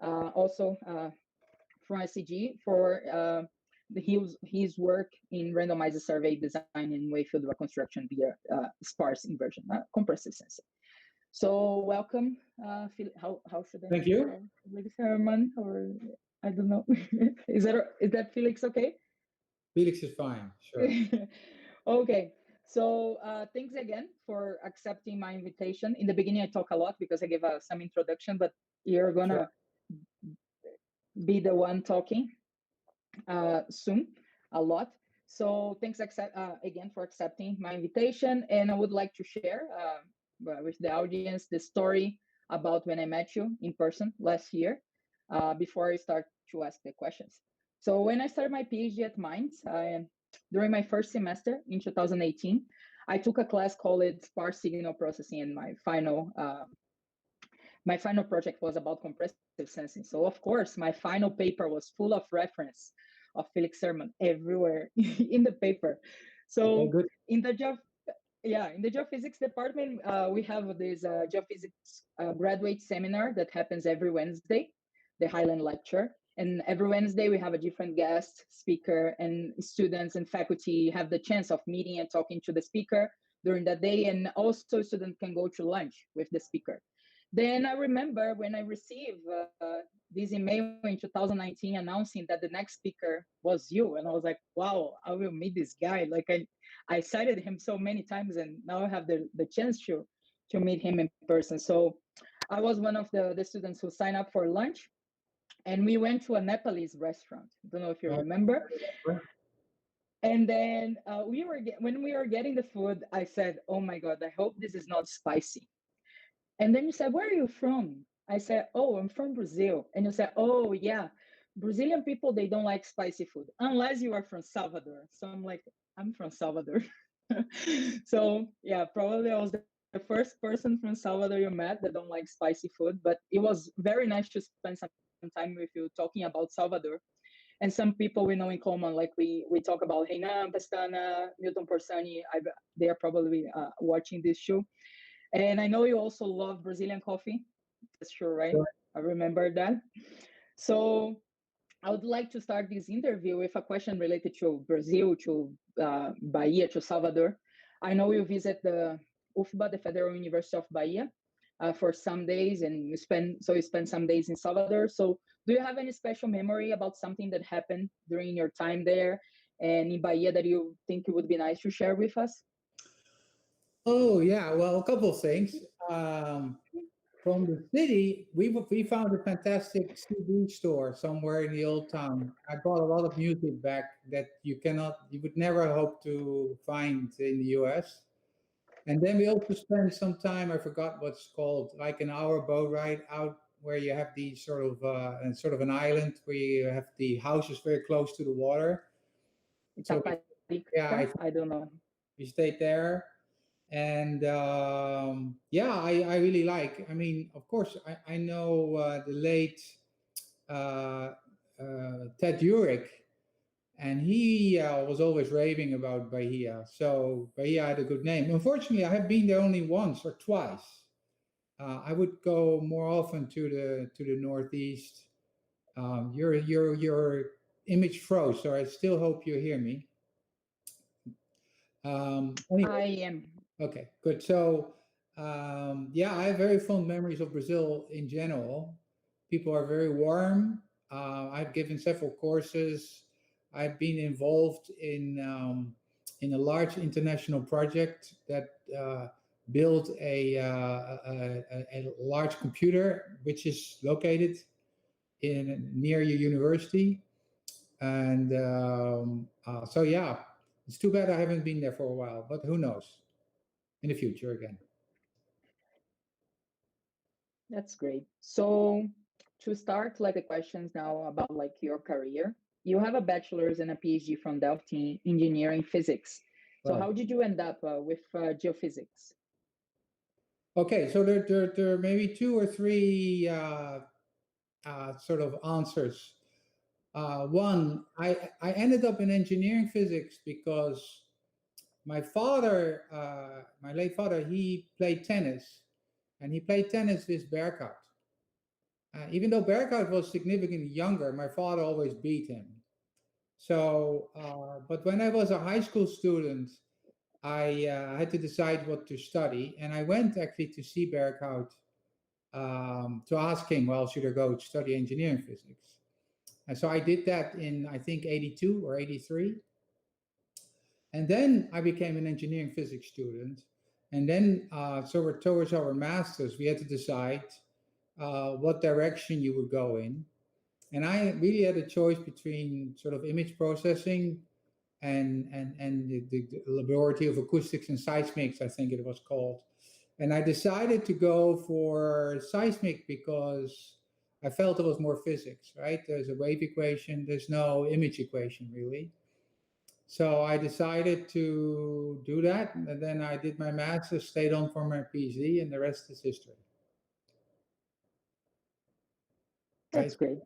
also from SCG for his work in randomized survey design and wavefield reconstruction via sparse inversion, compressive sensing. So welcome, how should I? Thank you. Felix Herrmann, or I don't know. Is that Felix okay? Felix is fine, sure. Okay, so thanks again for accepting my invitation. In the beginning, I talk a lot because I gave some introduction, but you're gonna be the one talking soon a lot. So thanks again for accepting my invitation, and I would like to share with the audience the story about when I met you in person last year, before I start to ask the questions. So when I started my PhD at Mainz, during my first semester in 2018, I took a class called Sparse Signal Processing, and my final project was about compressive sensing. So of course, my final paper was full of reference of Felix Herrmann everywhere in the paper. So in the geophysics department, we have this geophysics graduate seminar that happens every Wednesday, the Highland Lecture. And every Wednesday we have a different guest speaker, and students and faculty have the chance of meeting and talking to the speaker during that day. And also students can go to lunch with the speaker. Then I remember when I received this email in 2019 announcing that the next speaker was you. And I was like, wow, I will meet this guy. Like I cited him so many times, and now I have the chance to meet him in person. So I was one of the students who signed up for lunch, and we went to a Nepalese restaurant. I don't know if you remember. And then when we were getting the food, I said, oh my God, I hope this is not spicy. And then you said, where are you from? I said, oh, I'm from Brazil. And you said, oh yeah, Brazilian people, they don't like spicy food, unless you are from Salvador. So I'm like, I'm from Salvador. So yeah, probably I was the first person from Salvador you met that don't like spicy food, but it was very nice to spend some time with you talking about Salvador. And some people we know in common, like we talk about Reinan, Pestana, Milton Porsani. They are probably watching this show. And I know you also love Brazilian coffee. That's true, right? Sure. I remember that. So I would like to start this interview with a question related to Brazil, to Bahia, to Salvador. I know you visit the UFBA, the Federal University of Bahia, for some days, and you spend some days in Salvador. So do you have any special memory about something that happened during your time there and in Bahia that you think it would be nice to share with us? Oh yeah, well, a couple of things. From the city, we found a fantastic CD store somewhere in the old town. I bought a lot of music back that you would never hope to find in the US. And then we also spent some time, I forgot what's called, like an hour boat ride out where you have these sort of an island where you have the houses very close to the water. So I don't know. We stayed there. And yeah, I really like. I mean, of course, I know the late Ted Urich, and he was always raving about Bahia. So Bahia had a good name. Unfortunately, I have been there only once or twice. I would go more often to the northeast. Your image froze, so I still hope you hear me. Anyway. I am. Okay, good. So, yeah, I have very fond memories of Brazil in general. People are very warm. I've given several courses. I've been involved in a large international project that built a large computer which is located near your university. And so, yeah, it's too bad I haven't been there for a while, but who knows? In the future again. That's great. So to start like the questions now about like your career, you have a bachelor's and a PhD from Delft in engineering physics. So right. How did you end up with geophysics? Okay, so there are maybe two or three sort of answers. One, I ended up in engineering physics because my father, my late father, he played tennis, and he played tennis with Berghout. Even though Berghout was significantly younger, my father always beat him. So, but when I was a high school student, I had to decide what to study, and I went actually to see Berghout to ask him, well, should I go study engineering physics? And so I did that in, I think, 82 or 83. And then I became an engineering physics student. And then, so we're towards our masters, we had to decide what direction you would go in. And I really had a choice between sort of image processing and the laboratory of acoustics and seismics, I think it was called. And I decided to go for seismic because I felt it was more physics, right? There's a wave equation, there's no image equation really. So I decided to do that, and then I did my master's, stayed on for my PhD, and the rest is history. That's great.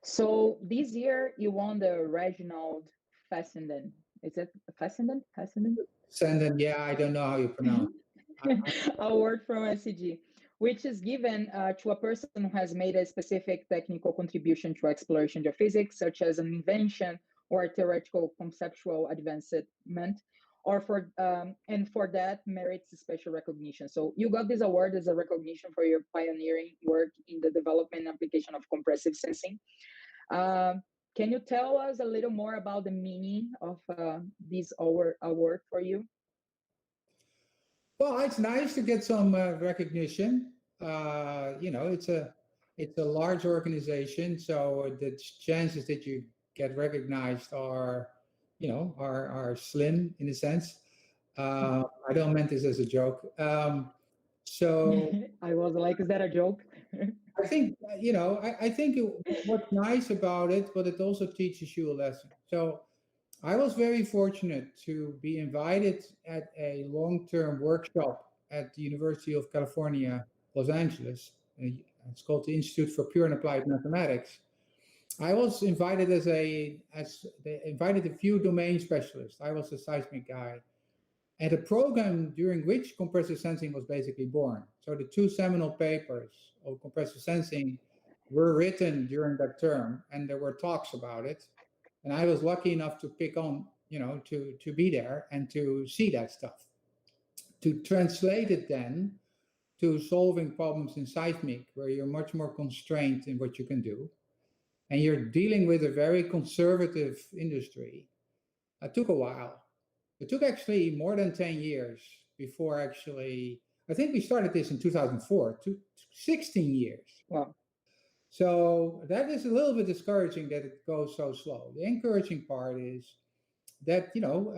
So this year you won the Reginald Fessenden. Is it Fessenden? Fessenden, yeah, I don't know how you pronounce it. Award from SCG, which is given to a person who has made a specific technical contribution to exploration geophysics, such as an invention or theoretical conceptual advancement, or for that merits special recognition. So you got this award as a recognition for your pioneering work in the development and application of compressive sensing. Can you tell us a little more about the meaning of this award for you? Well, it's nice to get some recognition. You know, it's a large organization, so the chances that you get recognized are, you know, are slim in a sense. I don't mean this as a joke. So I was like, is that a joke? I think, you know, I think what's nice about it, but it also teaches you a lesson. So I was very fortunate to be invited at a long-term workshop at the University of California, Los Angeles. It's called the Institute for Pure and Applied Mathematics. I was invited they invited a few domain specialists. I was a seismic guy. And a program during which compressive sensing was basically born. So the two seminal papers of compressive sensing were written during that term, and there were talks about it. And I was lucky enough to pick on, you know, to be there and to see that stuff. To translate it then to solving problems in seismic, where you're much more constrained in what you can do, and you're dealing with a very conservative industry, it took a while. It took actually more than 10 years before actually, I think we started this in 2004, 16 years. Wow. So that is a little bit discouraging that it goes so slow. The encouraging part is that, you know,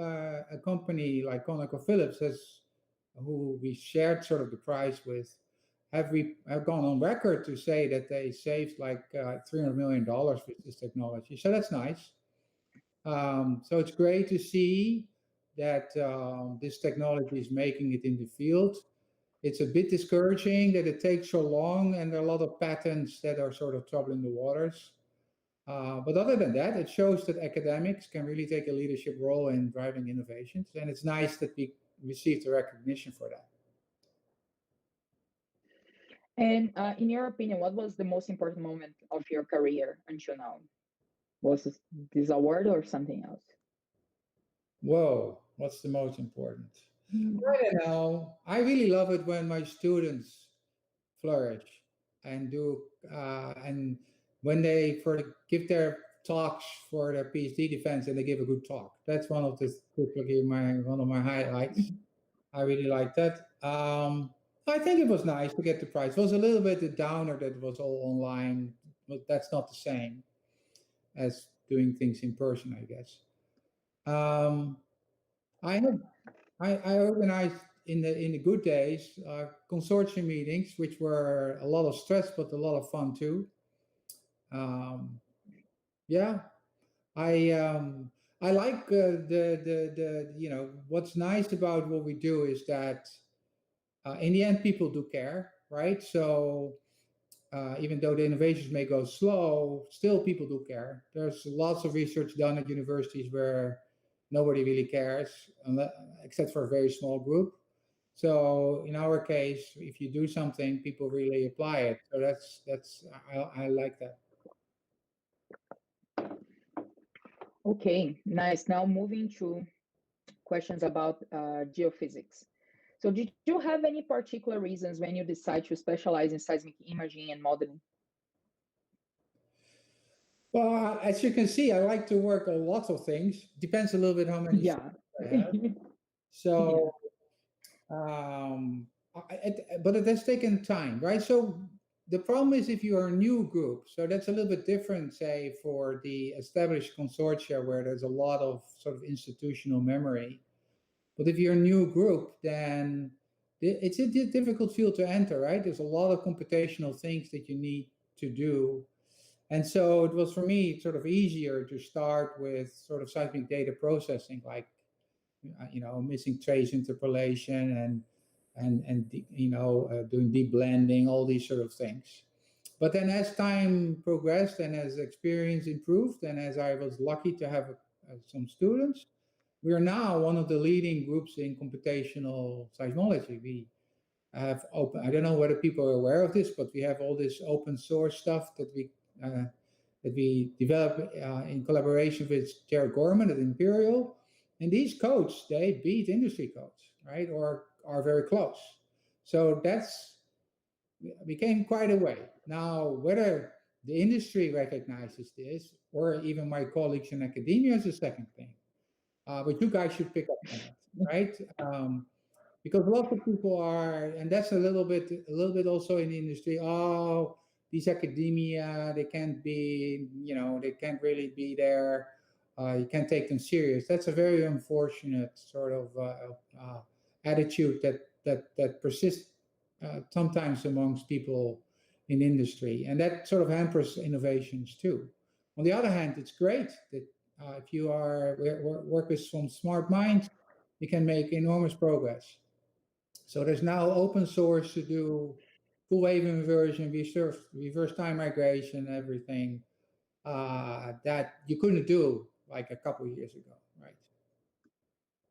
a company like ConocoPhillips who we shared sort of the prize with, have gone on record to say that they saved like $300 million with this technology. So that's nice. So it's great to see that this technology is making it in the field. It's a bit discouraging that it takes so long, and there are a lot of patents that are sort of troubling the waters. But other than that, it shows that academics can really take a leadership role in driving innovations, and it's nice that we received the recognition for that. And in your opinion, what was the most important moment of your career until now? Was this award or something else? Whoa, what's the most important? I don't know. I really love it when my students flourish and do, and when they give their talks for their PhD defense and they give a good talk. That's one of my highlights. I really like that. I think it was nice to get the prize. It was a little bit a downer that it was all online, but that's not the same as doing things in person, I guess. I organized in the good days consortium meetings, which were a lot of stress but a lot of fun too. Yeah, I like the you know, what's nice about what we do is that in the end people do care, right? So even though the innovations may go slow, still people do care. There's lots of research done at universities where nobody really cares, except for a very small group. So in our case, if you do something, people really apply it. So I like that. Okay, nice. Now moving to questions about geophysics. So did you have any particular reasons when you decide to specialize in seismic imaging and modeling? Well, as you can see, I like to work on lots of things. Depends a little bit how many Yeah. I have. So, but it has taken time, right? So the problem is if you are a new group, so that's a little bit different, say, for the established consortia where there's a lot of sort of institutional memory. But if you're a new group, then it's a difficult field to enter, right? There's a lot of computational things that you need to do. And so it was for me sort of easier to start with sort of seismic data processing, like, missing trace interpolation and doing deep blending, all these sort of things. But then as time progressed and as experience improved, and as I was lucky to have some students, we are now one of the leading groups in computational seismology. We have open, I don't know whether people are aware of this, but we have all this open source stuff that we develop in collaboration with Jared Gorman at Imperial. And these codes, they beat industry codes, right? Or are very close. So we came quite a way. Now, whether the industry recognizes this, or even my colleagues in academia, is a second thing. But you guys should pick up on it, right? Because lots of people are, and that's a little bit also in the industry. Oh, these academia, they can't be, they can't really be there. You can't take them serious. That's a very unfortunate sort of attitude that persists sometimes amongst people in industry, and that sort of hampers innovations too. On the other hand, it's great that if you work with some smart minds, you can make enormous progress. So there's now open source to do full wave inversion, reverse time migration, everything that you couldn't do like a couple of years ago, right?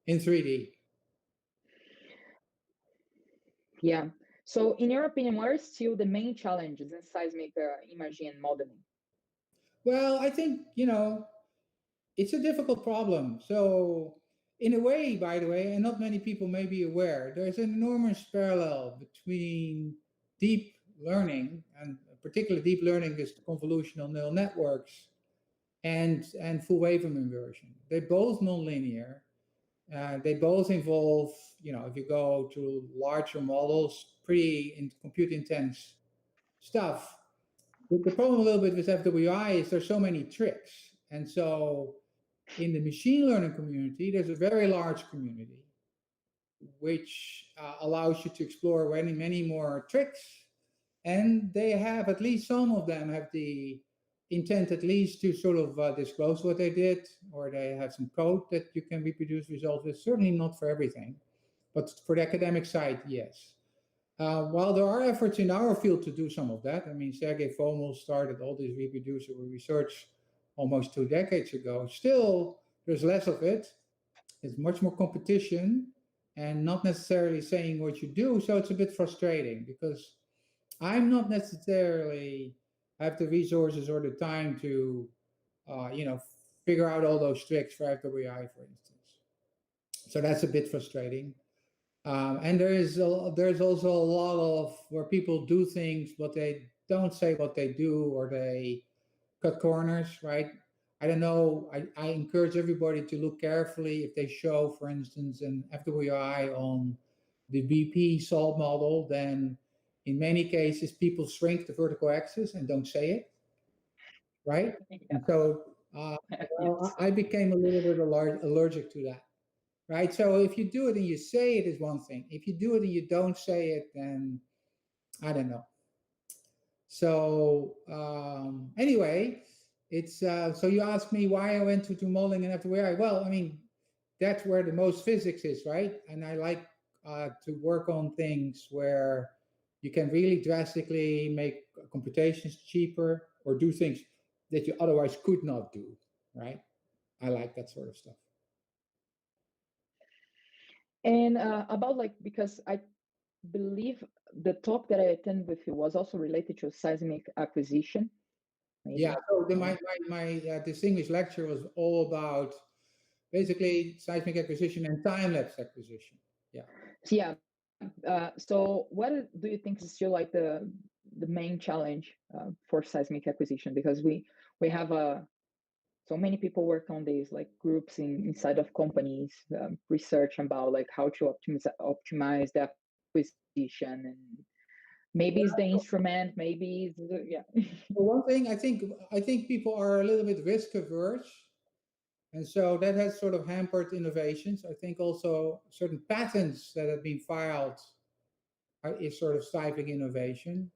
In 3D. Yeah. So in your opinion, what are still the main challenges in seismic imaging and modeling? Well, I think, it's a difficult problem. So in a way, by the way, and not many people may be aware, there's an enormous parallel between deep learning, and particularly deep learning is convolutional neural networks, and full waveform inversion. They're both nonlinear. They both involve, if you go to larger models, pretty compute intense stuff. The problem a little bit with FWI is there's so many tricks. And so in the machine learning community, there's a very large community which allows you to explore many, many more tricks. And they have, at least some of them have the intent at least to sort of disclose what they did, or they have some code that you can reproduce results with. Certainly not for everything, but for the academic side, yes. While there are efforts in our field to do some of that, I mean, Sergei Fomel started all this reproducible research almost 2 decades ago. Still, there's less of it. It's much more competition and not necessarily saying what you do. So it's a bit frustrating because I'm not necessarily have the resources or the time to, figure out all those tricks for FWI, for instance. So that's a bit frustrating. And there's also a lot of where people do things, but they don't say what they do, or they cut corners, right? I don't know. I encourage everybody to look carefully if they show, for instance, an FWI on the BP salt model, then in many cases, people shrink the vertical axis and don't say it, right? Yeah. And so I became a little bit allergic to that, right? So if you do it and you say it is one thing. If you do it and you don't say it, then I don't know. So anyway, it's so you asked me why I went to modeling and FWI. Well, I mean, that's where the most physics is, right? And I like to work on things where you can really drastically make computations cheaper or do things that you otherwise could not do, right? I like that sort of stuff. And about like, because I believe the talk that I attended with you was also related to seismic acquisition. Maybe. Yeah, so my distinguished lecture was all about basically seismic acquisition and time-lapse acquisition. Yeah. Yeah. So what do you think is still like the main challenge for seismic acquisition? Because we have so many people work on these like groups inside of companies, research about like how to optimize the acquisition, and maybe it's the instrument, maybe it's yeah. One thing I think people are a little bit risk averse, and so that has sort of hampered innovations. I think also certain patents that have been filed is sort of stifling innovation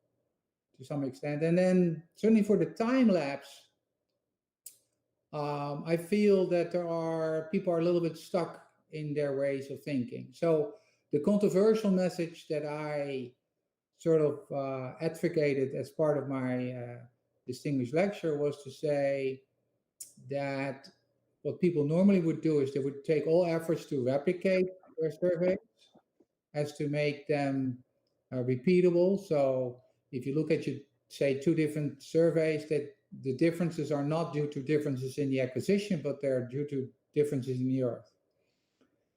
to some extent. And then certainly for the time lapse, I feel that people are a little bit stuck in their ways of thinking. So the controversial message that I sort of advocated as part of my distinguished lecture was to say that what people normally would do is they would take all efforts to replicate their surveys as to make them repeatable. So if you look at say two different surveys, that the differences are not due to differences in the acquisition, but they're due to differences in the earth.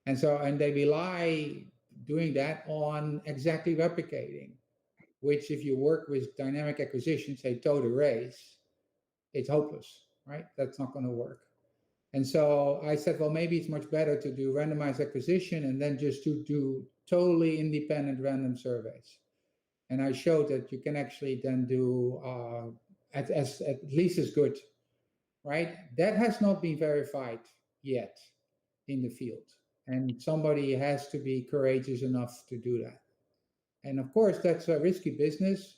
And they rely doing that on exactly replicating, which if you work with dynamic acquisition, say towed arrays, it's hopeless, right? That's not going to work. And so I said, well, maybe it's much better to do randomized acquisition and then just to do totally independent random surveys. And I showed that you can actually then do at least as good, right? That has not been verified yet in the field. And somebody has to be courageous enough to do that. And of course, that's a risky business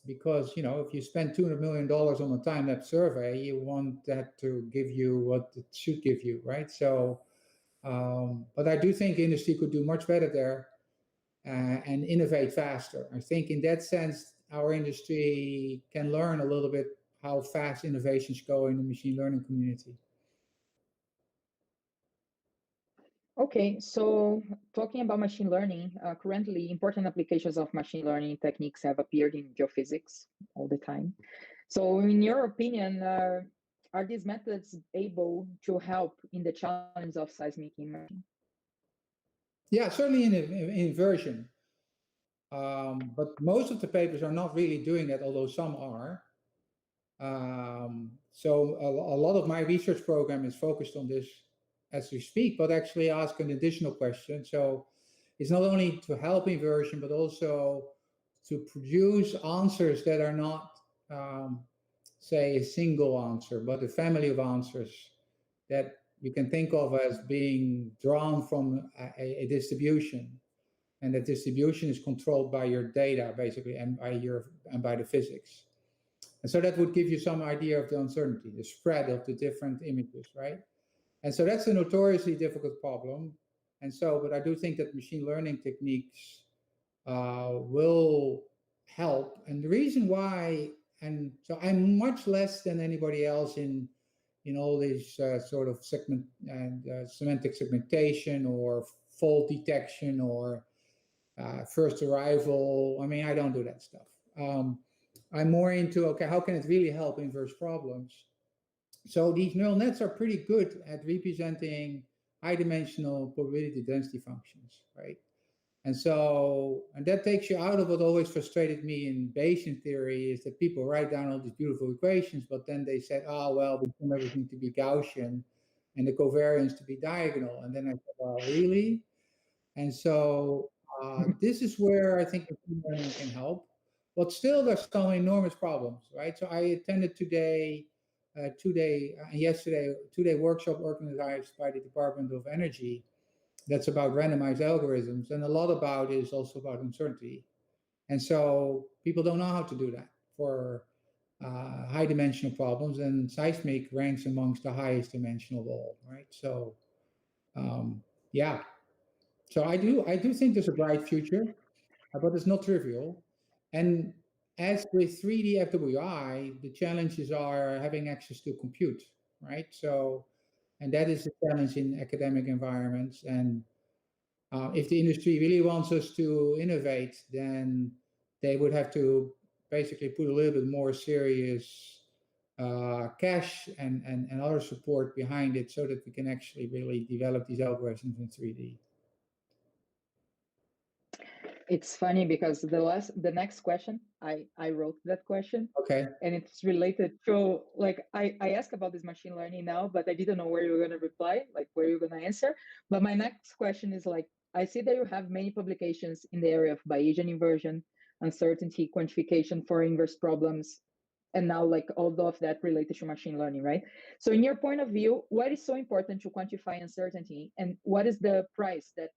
because, if you spend $200 million on a time-lapse survey, you want that to give you what it should give you, right? So, but I do think industry could do much better there and innovate faster. I think in that sense, our industry can learn a little bit how fast innovations go in the machine learning community. Okay, so talking about machine learning, currently important applications of machine learning techniques have appeared in geophysics all the time. So in your opinion, are these methods able to help in the challenge of seismic imaging? Yeah, certainly in inversion. But most of the papers are not really doing that, although some are. So a lot of my research program is focused on this as we speak, but actually ask an additional question. So it's not only to help inversion, but also to produce answers that are not, say, a single answer, but a family of answers that you can think of as being drawn from a distribution. And that distribution is controlled by your data, basically, and by the physics. And so that would give you some idea of the uncertainty, the spread of the different images, right? And so that's a notoriously difficult problem. And so, but I do think that machine learning techniques will help. And the reason why, and so I'm much less than anybody else in all these sort of semantic segmentation or fault detection or first arrival. I mean, I don't do that stuff. I'm more into, okay, how can it really help inverse problems? So these neural nets are pretty good at representing high-dimensional probability density functions, right? And that takes you out of what always frustrated me in Bayesian theory, is that people write down all these beautiful equations, but then they said, oh, well, we want everything to be Gaussian and the covariance to be diagonal. And then I said, well, really? And so this is where I think machine learning can help. But still, there's some enormous problems, right? So I attended yesterday, a two-day workshop organized by the Department of Energy that's about randomized algorithms, and a lot about it is also about uncertainty. And so people don't know how to do that for high-dimensional problems, and seismic ranks amongst the highest dimensional of all, right? So, yeah. So I do think there's a bright future, but it's not trivial. And as with 3D FWI, the challenges are having access to compute, right? So, and that is a challenge in academic environments. And If the industry really wants us to innovate, then they would have to basically put a little bit more serious cash and other support behind it so that we can actually really develop these algorithms in 3D. It's funny because the next question, I wrote that question. Okay. And it's related to, like, I asked about this machine learning now, but I didn't know where you were going to reply, like where you're going to answer. But my next question is, like, I see that you have many publications in the area of Bayesian inversion, uncertainty, quantification for inverse problems, and now like all of that related to machine learning, right? So in your point of view, what is so important to quantify uncertainty, and what is the price that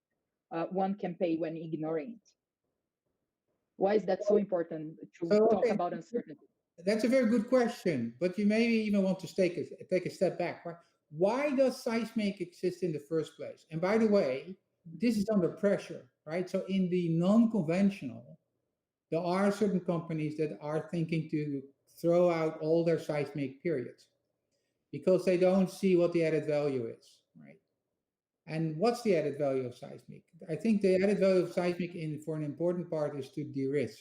one can pay when ignoring it? Why is that so important to talk about uncertainty? That's a very good question, but you maybe even want to take a step back. Why does seismic exist in the first place? And by the way, this is under pressure, right? So in the non-conventional, there are certain companies that are thinking to throw out all their seismic periods because they don't see what the added value is, right? And what's the added value of seismic? I think the added value of seismic for an important part is to de-risk,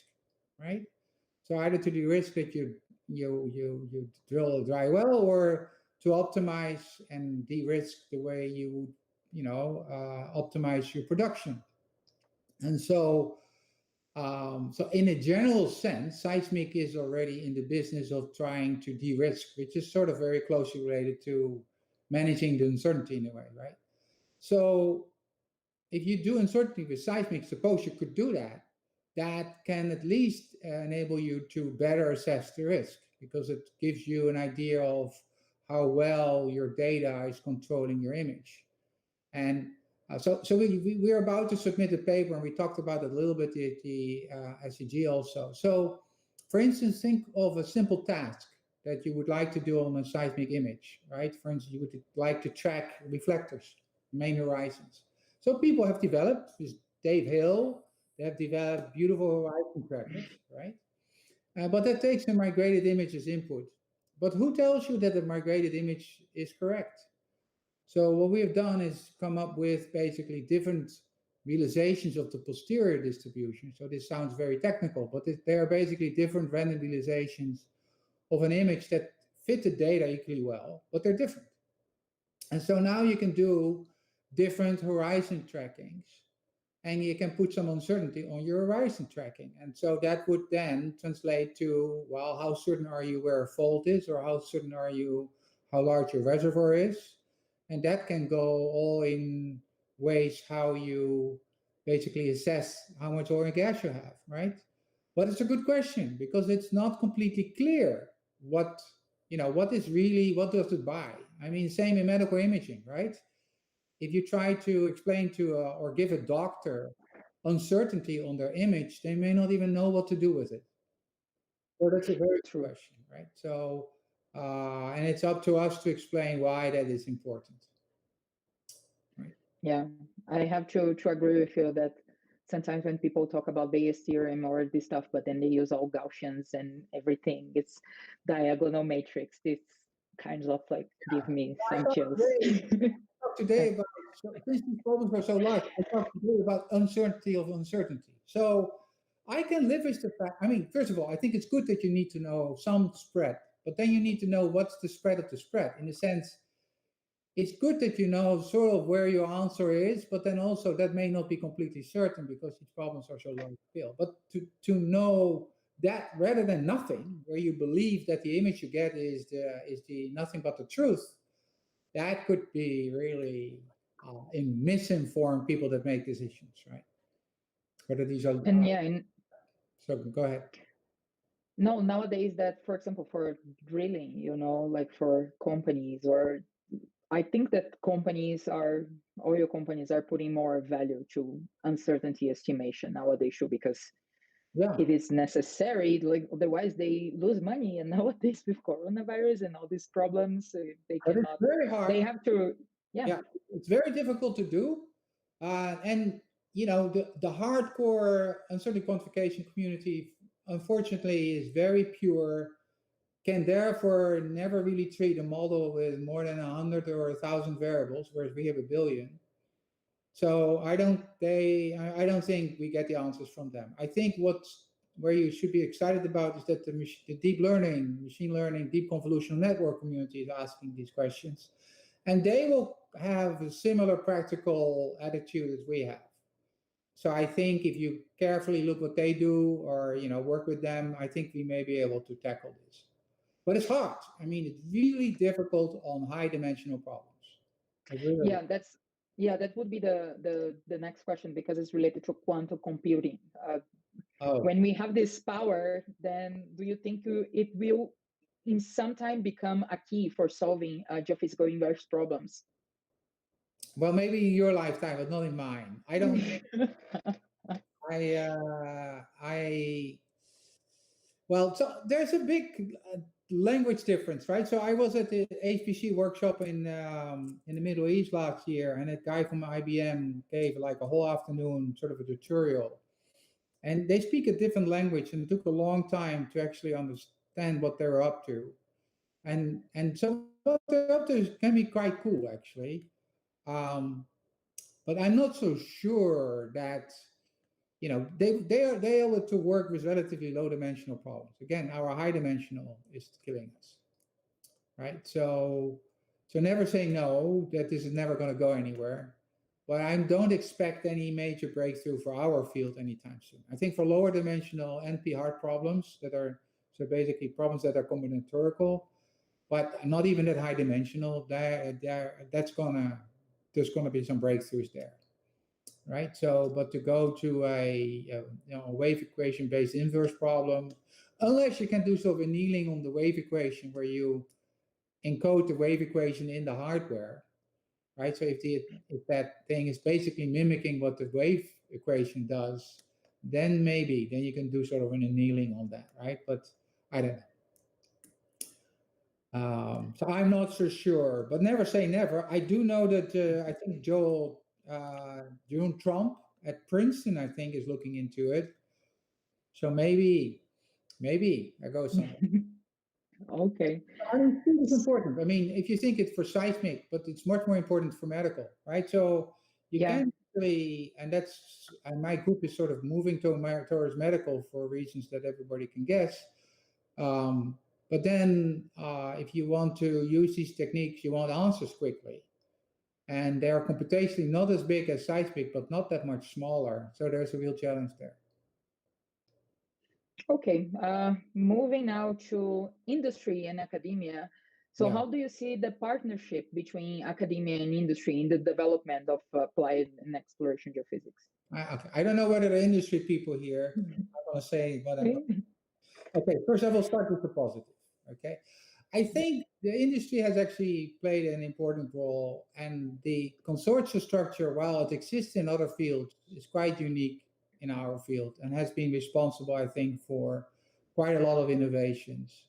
right? So either to de-risk that you drill a dry well, or to optimize and de-risk the way you optimize your production. And so in a general sense, seismic is already in the business of trying to de-risk, which is sort of very closely related to managing the uncertainty in a way, right? So if you do uncertainty with seismic, suppose you could do that, that can at least enable you to better assess the risk, because it gives you an idea of how well your data is controlling your image. And so we're about to submit a paper, and we talked about it a little bit at the SCG also. So for instance, think of a simple task that you would like to do on a seismic image, right? For instance, you would like to track reflectors, main horizons. So people have developed, this Dave Hill, they have developed beautiful horizon trackers, right? But that takes a migrated image as input. But who tells you that the migrated image is correct? So what we have done is come up with basically different realizations of the posterior distribution. So this sounds very technical, but they are basically different random realizations of an image that fit the data equally well, but they're different. And so now you can do different horizon trackings, and you can put some uncertainty on your horizon tracking. And so that would then translate to, well, how certain are you where a fault is, or how certain are you how large your reservoir is? And that can go all in ways how you basically assess how much oil and gas you have, right? But it's a good question, because it's not completely clear what is really, what does it buy? I mean, same in medical imaging, right? If you try to explain to or give a doctor uncertainty on their image, they may not even know what to do with it. So that's a very true question, right? So, and it's up to us to explain why that is important. Right? Yeah, I have to agree with you that sometimes when people talk about Bayes theorem or this stuff, but then they use all Gaussians and everything, it's diagonal matrix. This kinds of like give me some chills. Today about, since these problems are so large, I talked today about uncertainty of uncertainty. So I can live with the fact, I mean, first of all, I think it's good that you need to know some spread, but then you need to know what's the spread of the spread. In a sense, it's good that you know sort of where your answer is, but then also that may not be completely certain because these problems are so large scale. But to know that rather than nothing, where you believe that the image you get is the nothing but the truth, that could be really misinformed people that make decisions, right? Whether these are so go ahead. No, nowadays that, for example, for drilling, like for companies, or I think that oil companies are putting more value to uncertainty estimation nowadays too, because it is necessary. Like otherwise, they lose money. And nowadays, with coronavirus and all these problems, they cannot. It's very hard. They have to. Yeah, it's very difficult to do, and the hardcore uncertainty quantification community, unfortunately, is very pure. Can therefore never really treat a model with more than 100 or 1,000 variables, whereas we have 1 billion. So I don't think we get the answers from them. I think where you should be excited about is that the deep learning, machine learning, deep convolutional network community is asking these questions, and they will have a similar practical attitude as we have. So I think if you carefully look what they do, or work with them, I think we may be able to tackle this. But it's hard. I mean, it's really difficult on high dimensional problems. Really that would be the next question, because it's related to quantum computing. When we have this power, then do you think it will in some time become a key for solving geophysical inverse problems? Well, maybe in your lifetime, but not in mine. I don't think so there's a big language difference, right? So I was at the HPC workshop in the Middle East last year, and a guy from IBM gave like a whole afternoon sort of a tutorial. And they speak a different language, and it took a long time to actually understand what they're up to. And so what they're up to can be quite cool, actually. But I'm not so sure that they are able to work with relatively low dimensional problems. Again, our high dimensional is killing us, right? So never say no, that this is never going to go anywhere. But I don't expect any major breakthrough for our field anytime soon. I think for lower dimensional NP hard problems that are, so basically problems that are combinatorical, but not even that high dimensional, there's gonna be some breakthroughs there, right? So, but to go to a wave equation based inverse problem, unless you can do sort of annealing on the wave equation where you encode the wave equation in the hardware, right? So if that thing is basically mimicking what the wave equation does, then maybe you can do sort of an annealing on that, right? But I don't know. So I'm not so sure, but never say never. I do know that I think June Trump at Princeton, I think, is looking into it. So maybe I go somewhere. Okay. I think it's important. I mean, if you think it's for seismic, but it's much more important for medical, right? So you can't really, and my group is sort of moving towards medical for reasons that everybody can guess. But then if you want to use these techniques, you want answers quickly. And they are computationally not as big as seismic, but not that much smaller. So there's a real challenge there. Okay, moving now to industry and academia. So how do you see the partnership between academia and industry in the development of applied and exploration geophysics? I don't know whether the industry people here are going to say what I'm going to. Okay, first I will start with the positive, okay? I think the industry has actually played an important role, and the consortium structure, while it exists in other fields, is quite unique in our field and has been responsible, I think, for quite a lot of innovations.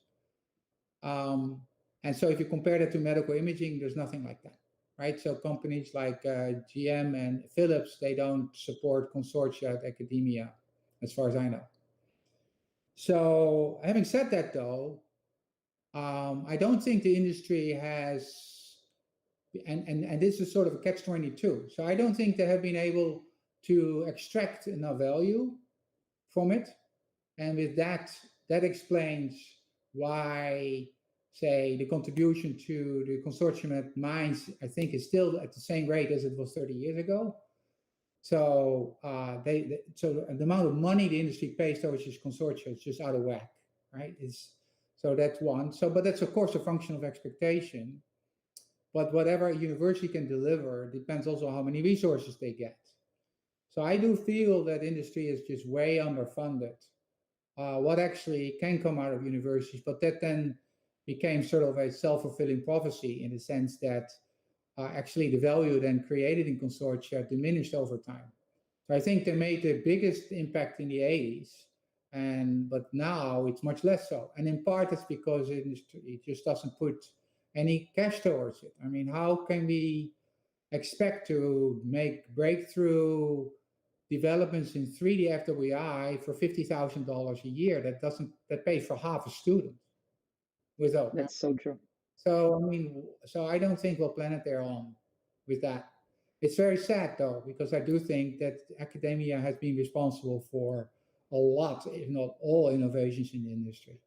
And so if you compare that to medical imaging, there's nothing like that, right? So companies like GM and Philips, they don't support consortia at academia, as far as I know. So having said that, though, I don't think the industry has, and this is sort of a catch-22. So I don't think they have been able to extract enough value from it. And with that explains why, say, the contribution to the consortium at mines, I think, is still at the same rate as it was 30 years ago. So so the amount of money the industry pays towards this consortium is just out of whack, right? So that's one. So, but that's of course a function of expectation. But whatever a university can deliver depends also on how many resources they get. So I do feel that industry is just way underfunded. What actually can come out of universities, but that then became sort of a self-fulfilling prophecy in the sense that actually the value then created in consortia diminished over time. So I think they made the biggest impact in the 80s, but now it's much less so. And in part it's because it just doesn't put any cash towards it. I mean, how can we expect to make breakthrough developments in 3D FWI for $50,000 a year? That pays for half a student. Without that's so true. So I mean, so I don't think we'll planet there on with that. It's very sad though, because I do think that academia has been responsible for a lot, if not all, innovations in the industry.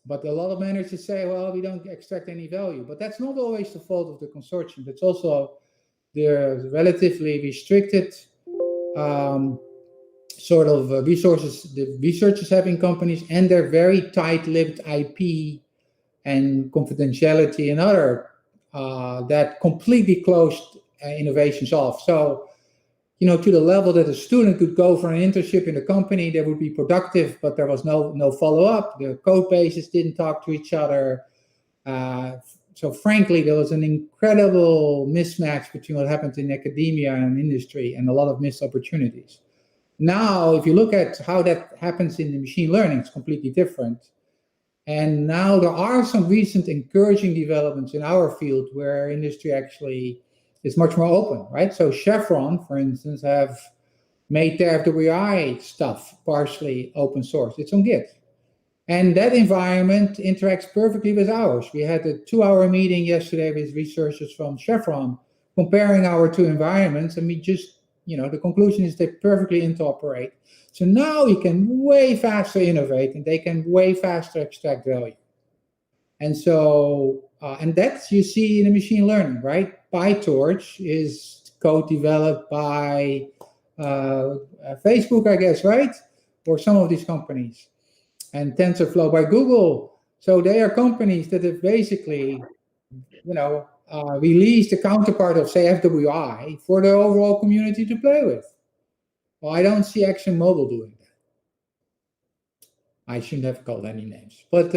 But a lot of managers say, well, we don't extract any value. But that's not always the fault of the consortium. It's also the relatively restricted sort of resources the researchers have in companies, and their very tight-lipped IP and confidentiality and other that completely closed innovations off. So, to the level that a student could go for an internship in a company that would be productive, but there was no follow-up. The code bases didn't talk to each other. So frankly, there was an incredible mismatch between what happened in academia and industry, and a lot of missed opportunities. Now, if you look at how that happens in the machine learning, it's completely different. And now there are some recent encouraging developments in our field where industry actually is much more open, right? So Chevron, for instance, have made their FWI stuff partially open source. It's on Git. And that environment interacts perfectly with ours. We had a 2-hour meeting yesterday with researchers from Chevron comparing our two environments, and we just, the conclusion is they perfectly interoperate. So now you can way faster innovate, and they can way faster extract value. And so, and that's you see in the machine learning, right? PyTorch is code developed by Facebook, I guess, right? Or some of these companies. And TensorFlow by Google. So they are companies that have basically, released the counterpart of, say, FWI for the overall community to play with. Well, I don't see ExxonMobil doing that. I shouldn't have called any names. But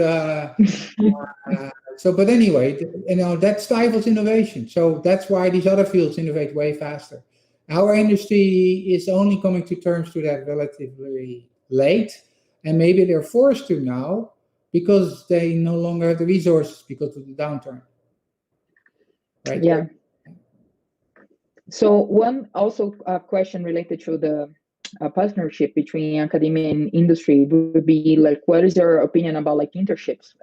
but anyway, that stifles innovation. So that's why these other fields innovate way faster. Our industry is only coming to terms to that relatively late. And maybe they're forced to now because they no longer have the resources because of the downturn. Right? Yeah. So one also question related to the partnership between academia and industry would be like, what is your opinion about like internships?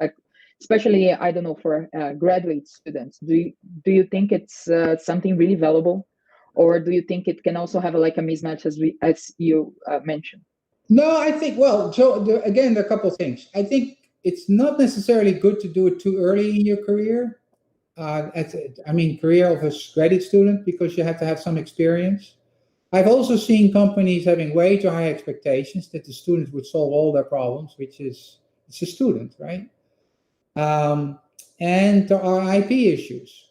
Especially, I don't know, for graduate students. Do you think it's something really valuable, or do you think it can also have like a mismatch as you mentioned? No, I think, again, there are a couple of things. I think it's not necessarily good to do it too early in your career. Career of a graduate student, because you have to have some experience. I've also seen companies having way too high expectations that the students would solve all their problems, which is, it's a student, right? And there are IP issues.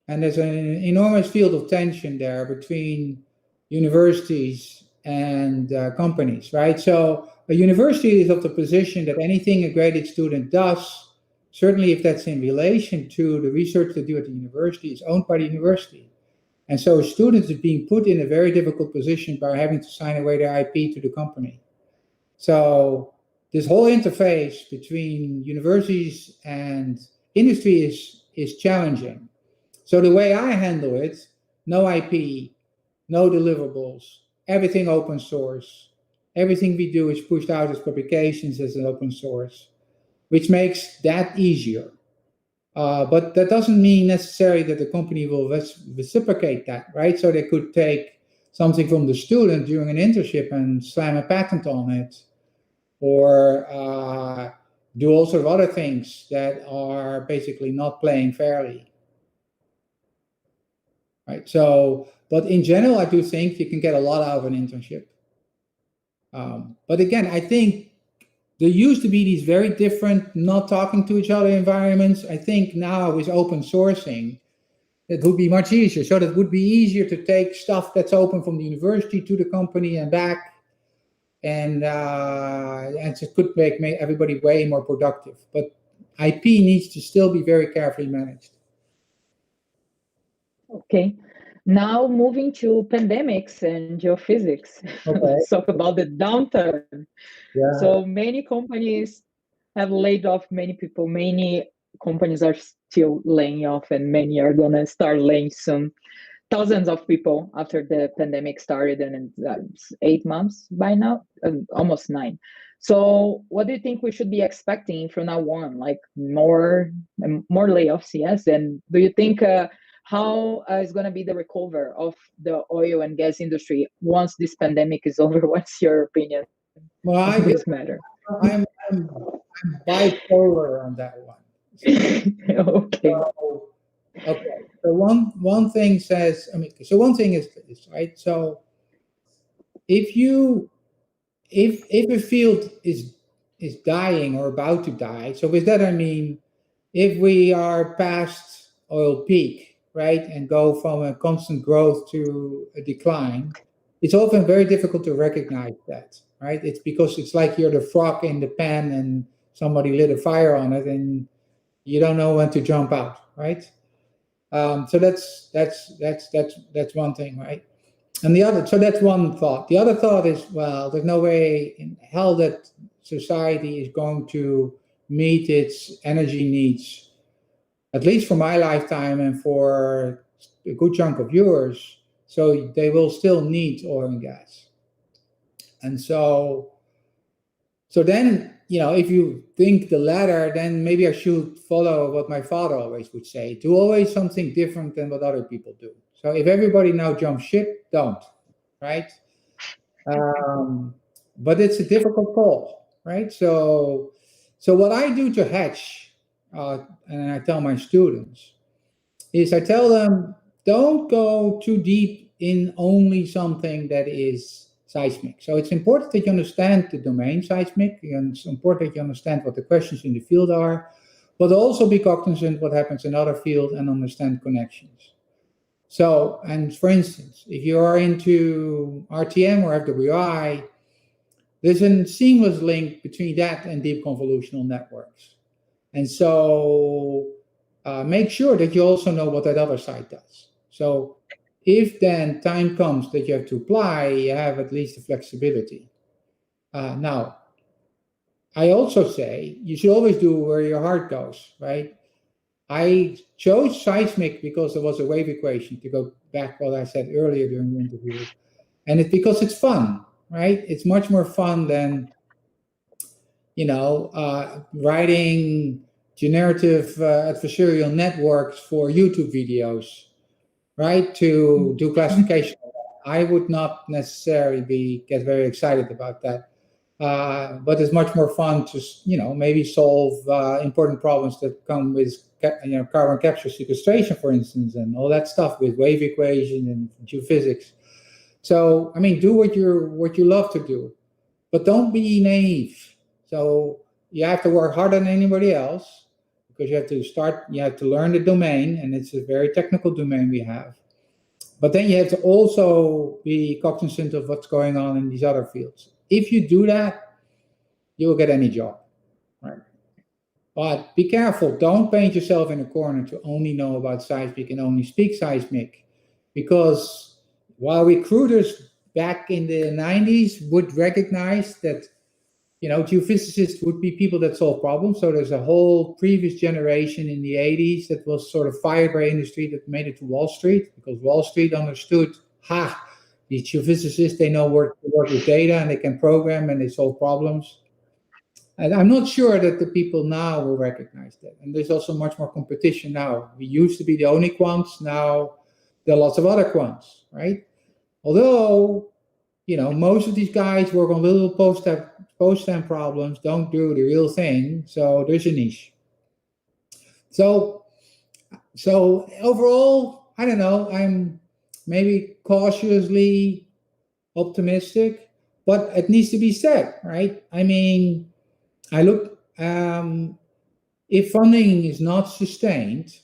And there's an enormous field of tension there between universities and companies, right? So a university is of the position that anything a graduate student does, certainly if that's in relation to the research they do at the university, is owned by the university. And so students are being put in a very difficult position by having to sign away their IP to the company. So this whole interface between universities and industry is challenging. So the way I handle it, no IP, no deliverables, everything open source. Everything we do is pushed out as publications as an open source, which makes that easier. But that doesn't mean necessarily that the company will reciprocate that, right? So they could take something from the student during an internship and slam a patent on it, or do all sorts of other things that are basically not playing fairly. Right. So, but in general, I do think you can get a lot out of an internship. But again, I think there used to be these very different, not talking to each other environments. I think now with open sourcing, it would be much easier. So that would be easier to take stuff that's open from the university to the company and back, and it could make everybody way more productive. But IP needs to still be very carefully managed. Okay, now moving to pandemics and geophysics. Okay. Let's talk about the downturn. Yeah. So many companies have laid off many people. Many companies are still laying off, and many are going to start laying soon. Thousands of people after the pandemic started, and it's 8 months by now, almost 9. So what do you think we should be expecting from now on? Like more layoffs, yes? And do you think how is going to be the recovery of the oil and gas industry once this pandemic is over? What's your opinion on this matter? I'm bipolar on that one. Okay. So one thing says, one thing is this, right? So if a field is dying or about to die, so with that I mean, if we are past oil peak, right, and go from a constant growth to a decline, it's often very difficult to recognize that, right? It's because it's like you're the frog in the pan and somebody lit a fire on it and you don't know when to jump out, right? So that's one thing, right? And so that's one thought. The other thought is, well, there's no way in hell that society is going to meet its energy needs, at least for my lifetime and for a good chunk of yours. So they will still need oil and gas. And so then, if you think the latter, then maybe I should follow what my father always would say: do always something different than what other people do. So if everybody now jumps ship, don't, right? But it's a difficult call, right? So what I do to hedge, and I tell my students, is I tell them, don't go too deep in only something that is seismic. So it's important that you understand the domain seismic, and it's important that you understand what the questions in the field are, but also be cognizant what happens in other fields and understand connections. So, and for instance, if you are into RTM or FWI, there's a seamless link between that and deep convolutional networks. And so make sure that you also know what that other side does. So if then time comes that you have to apply, you have at least the flexibility. Now, I also say you should always do where your heart goes, right? I chose seismic because there was a wave equation, to go back what I said earlier during the interview. And it's because it's fun, right? It's much more fun than, writing generative adversarial networks for YouTube videos, right? To do classification. I would not necessarily get very excited about that. But it's much more fun to, maybe solve important problems that come with, carbon capture sequestration, for instance, and all that stuff with wave equation and geophysics. So, do what you love to do, but don't be naive. So you have to work harder than anybody else, because you have to learn the domain, and it's a very technical domain we have. But then you have to also be cognizant of what's going on in these other fields. If you do that, you will get any job, right? But be careful. Don't paint yourself in a corner to only know about seismic and only speak seismic, because while recruiters back in the 90s would recognize that, geophysicists would be people that solve problems. So there's a whole previous generation in the 80s that was sort of fired by industry that made it to Wall Street, because Wall Street understood, these geophysicists, they know where to work with data and they can program and they solve problems. And I'm not sure that the people now will recognize that. And there's also much more competition now. We used to be the only quants. Now there are lots of other quants, right? Although, most of these guys work on little post-stamp problems, don't do the real thing. So there's a niche. So overall, I don't know, I'm maybe cautiously optimistic, but it needs to be said, right? I look, if funding is not sustained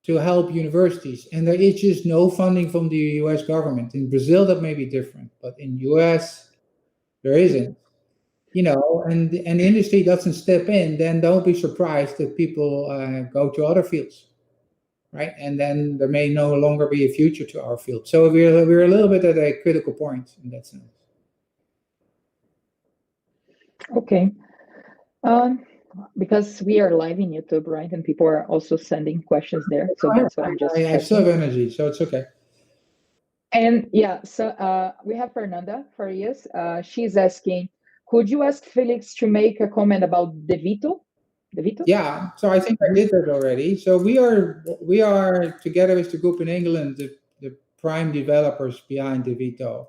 to help universities, and there is just no funding from the US government. In Brazil, that may be different, but in US, there isn't, and the industry doesn't step in, then don't be surprised that people go to other fields, right? And then there may no longer be a future to our field. So we're a little bit at a critical point in that sense. Okay. Because we are live in YouTube, right? And people are also sending questions there. So that's what I'm just I still have energy, so it's okay. And yeah, so we have Fernanda Farias. She's asking, could you ask Felix to make a comment about De Vito? DeVito? Yeah, so I think I did that already. So we are together with the group in England, the prime developers behind DeVito.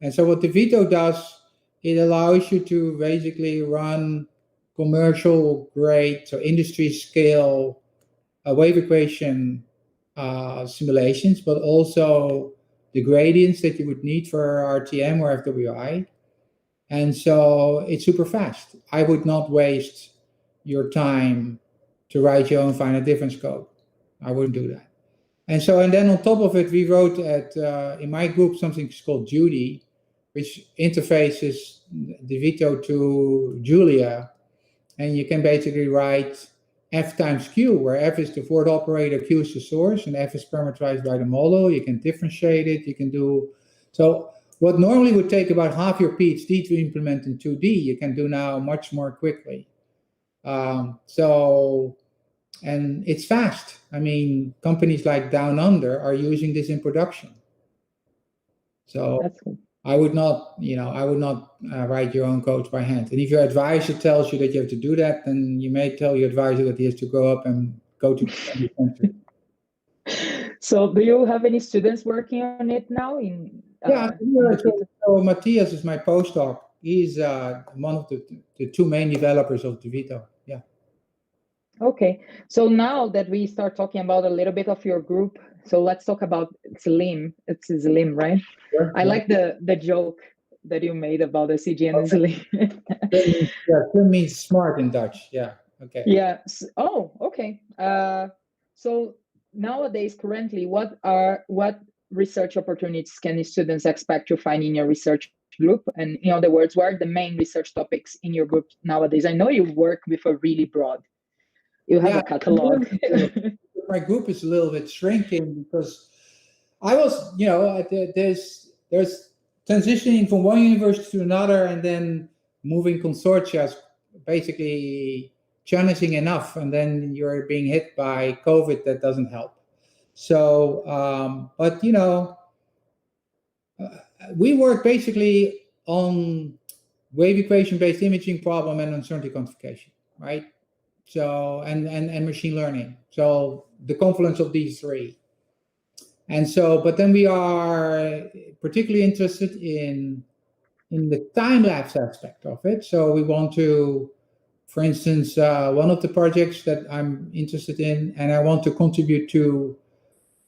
And so what DeVito does, it allows you to basically run commercial grade, so industry scale wave equation simulations, but also the gradients that you would need for RTM or FWI. And so it's super fast. I would not waste your time to write your own finite difference code. I wouldn't do that. And then on top of it, we wrote in my group something called Judy, which interfaces DeVito to Julia. And you can basically write F times Q, where F is the forward operator, Q is the source, and F is parameterized by the model. You can differentiate it. You can do so. What normally would take about half your PhD to implement in 2D, you can do now much more quickly. And it's fast. I mean, companies like Down Under are using this in production. So that's cool. I would not write your own code by hand. And if your advisor tells you that you have to do that, then you may tell your advisor that he has to grow up and go to the country. So do you have any students working on it now? So Matthias is my postdoc. He's one of the two main developers of DeVito. Yeah. Okay. So now that we start talking about a little bit of your group, so let's talk about Slim. It's Slim, right? Sure. I like the joke that you made about the CG and Slim. Slim means smart in Dutch. Yeah. Okay. Yeah. Oh, okay. So nowadays, currently, what research opportunities can students expect to find in your research group? And in other words, what are the main research topics in your group nowadays? I know you work with a really broad. You have a catalog. My group is a little bit shrinking because I was, there's transitioning from one university to another and then moving consortia is basically challenging enough, and then you're being hit by COVID. That doesn't help. So, but we work basically on wave equation-based imaging problem and uncertainty quantification, right? So, and machine learning. So the confluence of these three. And so, but then we are particularly interested in the time-lapse aspect of it. So we want to, for instance, one of the projects that I'm interested in and I want to contribute to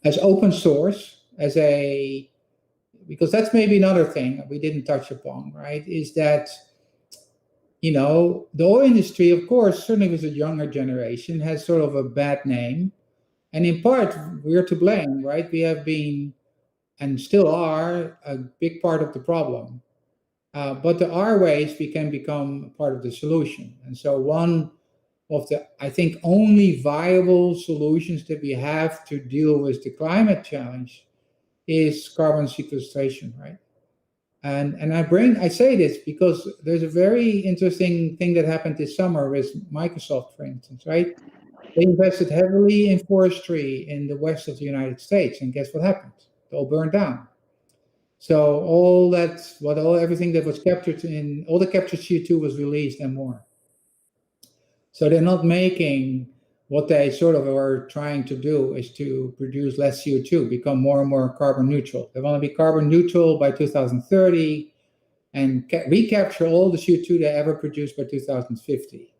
as open source, because that's maybe another thing we didn't touch upon, right? Is that, the oil industry, of course, certainly with the younger generation, has sort of a bad name. And in part, we're to blame, right? We have been, and still are, a big part of the problem. But there are ways we can become part of the solution. And so one of the, I think, only viable solutions that we have to deal with the climate challenge is carbon sequestration, right? And I say this because there's a very interesting thing that happened this summer with Microsoft, for instance, right? They invested heavily in forestry in the west of the United States, and guess what happened? It all burned down. So everything that was captured all the captured CO2 was released and more. So they're not making what they sort of are trying to do is to produce less CO2, become more and more carbon neutral. They want to be carbon neutral by 2030 and recapture all the CO2 they ever produced by 2050.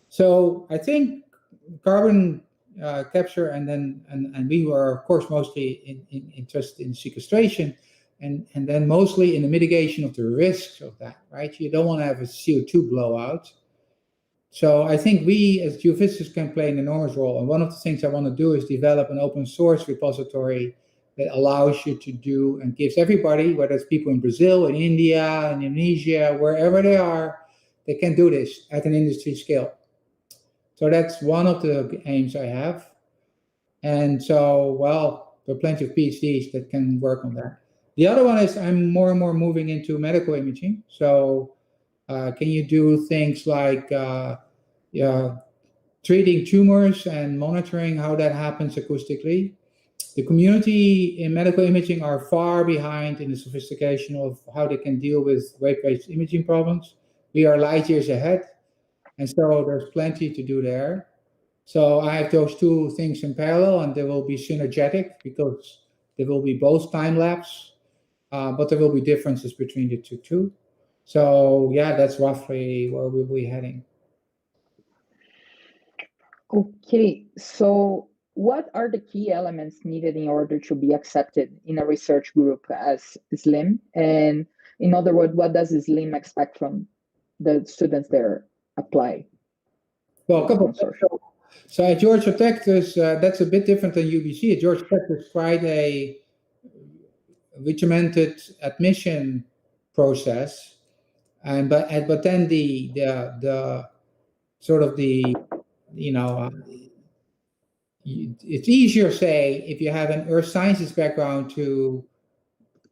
So I think carbon capture and we were, of course, mostly interested in sequestration and then mostly in the mitigation of the risks of that, right? You don't want to have a CO2 blowout. So I think we as geophysicists can play an enormous role. And one of the things I want to do is develop an open source repository that allows you to do and gives everybody, whether it's people in Brazil, in India, in Indonesia, wherever they are, they can do this at an industry scale. So that's one of the aims I have. And so, there are plenty of PhDs that can work on that. The other one is I'm more and more moving into medical imaging. So can you do things like treating tumors and monitoring how that happens acoustically? The community in medical imaging are far behind in the sophistication of how they can deal with wave-based imaging problems. We are light years ahead. And so there's plenty to do there. So I have those two things in parallel, and they will be synergetic because there will be both time lapse, but there will be differences between the two too. So yeah, that's roughly where we'll be heading. Okay, so what are the key elements needed in order to be accepted in a research group as SLIM? And in other words, what does SLIM expect from the students that apply? Well, a couple of things. So at Georgia Tech, that's a bit different than UBC. At Georgia Tech, there's quite a regimented admission process, and but then the sort of the it's easier, say, if you have an earth sciences background to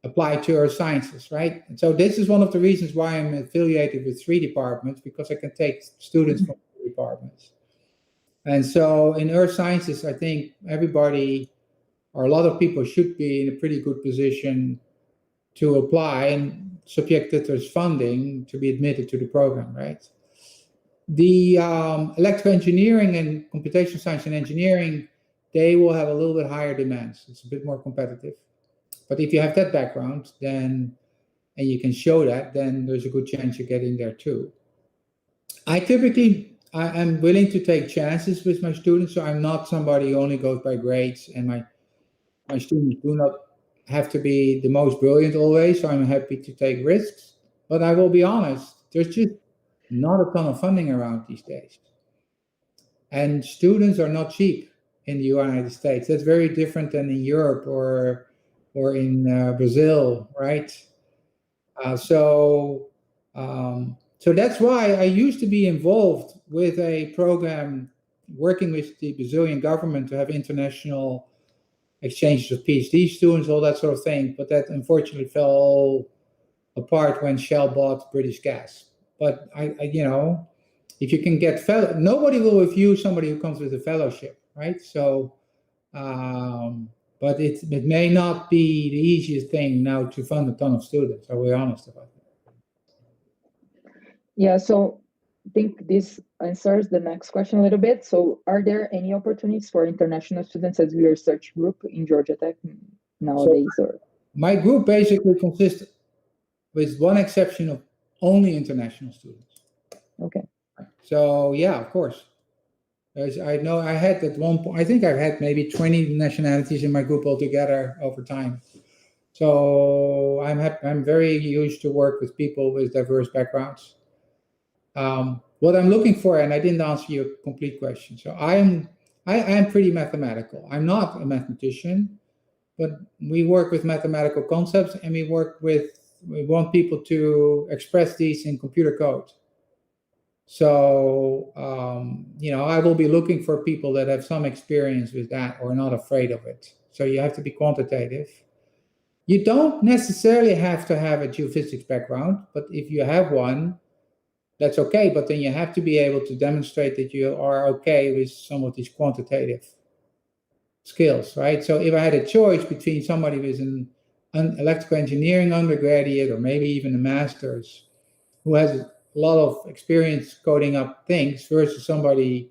apply to earth sciences, right? And so this is one of the reasons why I'm affiliated with 3 departments, because I can take students from 3 departments. And so in earth sciences, I think everybody, or a lot of people, should be in a pretty good position to apply, and subject that there's funding to be admitted to the program, right? The electrical engineering and computational science and engineering, they will have a little bit higher demands. It's a bit more competitive. But if you have that background, then, and you can show that, then there's a good chance you get in there too. I'm willing to take chances with my students, so I'm not somebody who only goes by grades, and my students do not have to be the most brilliant always, so I'm happy to take risks. But I will be honest, there's just not a ton of funding around these days. And students are not cheap in the United States. That's very different than in Europe or in Brazil, right? So that's why I used to be involved with a program working with the Brazilian government to have international exchanges of PhD students, all that sort of thing. But that unfortunately fell apart when Shell bought British Gas. But I if you can get nobody will refuse somebody who comes with a fellowship, right? So, but it may not be the easiest thing now to fund a ton of students. Are we honest about that? Yeah, so I think this answers the next question a little bit. So are there any opportunities for international students as a research group in Georgia Tech nowadays? My group basically consists, with one exception, of only international students. Okay. So yeah, of course. I know I had at one point, I think I've had maybe 20 nationalities in my group altogether over time. So I'm very used to work with people with diverse backgrounds. What I'm looking for, and I didn't answer your complete question. So I am pretty mathematical. I'm not a mathematician, but we work with mathematical concepts, and we want people to express these in computer code. So, I will be looking for people that have some experience with that or are not afraid of it. So you have to be quantitative. You don't necessarily have to have a geophysics background, but if you have one, that's okay. But then you have to be able to demonstrate that you are okay with some of these quantitative skills, right? So if I had a choice between somebody with an electrical engineering undergraduate or maybe even a master's who has a lot of experience coding up things versus somebody